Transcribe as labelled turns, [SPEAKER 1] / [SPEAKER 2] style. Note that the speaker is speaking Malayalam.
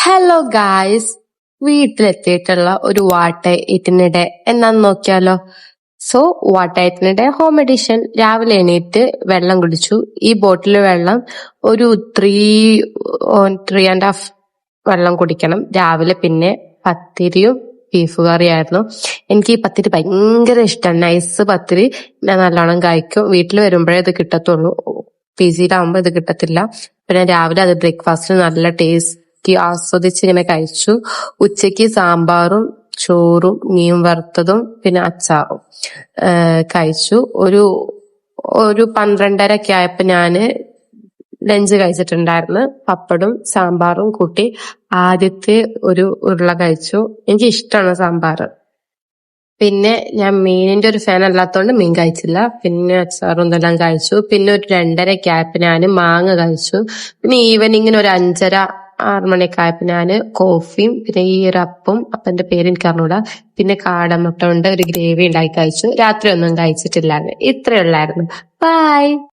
[SPEAKER 1] ഹലോ ഗായ്സ്, വീട്ടിലെത്തിയിട്ടുള്ള ഒരു വാട്ടയറ്റിനിടെ എന്നാന്ന് നോക്കിയാലോ. So what I eat in a day home edition. രാവിലെ എണീറ്റ് വെള്ളം കുടിച്ചു. ഈ ബോട്ടിൽ വെള്ളം ഒരു 3-3.5 വെള്ളം കുടിക്കണം രാവിലെ. പിന്നെ പത്തിരിയും ബീഫ് കറിയായിരുന്നു. എനിക്ക് ഈ പത്തിരി ഭയങ്കര ഇഷ്ടമാണ്. നൈസ് പത്തിരി ഞാൻ നല്ലോണം കഴിക്കും. വീട്ടിൽ വരുമ്പോഴേ ഇത് കിട്ടത്തുള്ളൂ, PG-യിലാവുമ്പോ ഇത് കിട്ടത്തില്ല. പിന്നെ രാവിലെ അത് ബ്രേക്ക്ഫാസ്റ്റിന് നല്ല ടേസ്റ്റി ആസ്വദിച്ച് ഇങ്ങനെ കഴിച്ചു. ഉച്ചയ്ക്ക് സാമ്പാറും ചോറും മീൻ വറുത്തതും പിന്നെ അച്ചാറും കഴിച്ചു. ഒരു 12:30 ആയപ്പോ ഞാന് ലഞ്ച് കഴിച്ചിട്ടുണ്ടായിരുന്നു. പപ്പടും സാമ്പാറും കൂട്ടി ആദ്യത്തെ ഒരു ഉരുള കഴിച്ചു. എനിക്ക് ഇഷ്ടമാണ് സാമ്പാർ. പിന്നെ ഞാൻ മീനിന്റെ ഒരു ഫാൻ അല്ലാത്തതുകൊണ്ട് മീൻ കഴിച്ചില്ല. പിന്നെ അച്ചാറും ഇതെല്ലാം കഴിച്ചു. പിന്നെ ഒരു 2:30 ആയപ്പോ ഞാൻ മാങ്ങ കഴിച്ചു. പിന്നെ ഈവനിങ്ങിന് ഒരു 5:30-6 മണിയൊക്കെ ആയപ്പോ ഞാൻ കോഫിയും പിന്നെ ഈ ഒരു അപ്പന്റെ പേര് എനിക്ക് അറിഞ്ഞൂടാ, പിന്നെ കാടമുട്ട കൊണ്ട് ഒരു ഗ്രേവി ഉണ്ടാക്കി കഴിച്ചു. രാത്രി ഒന്നും കഴിച്ചിട്ടില്ലായിരുന്നു. ഇത്രയുള്ളായിരുന്നു. ബൈ.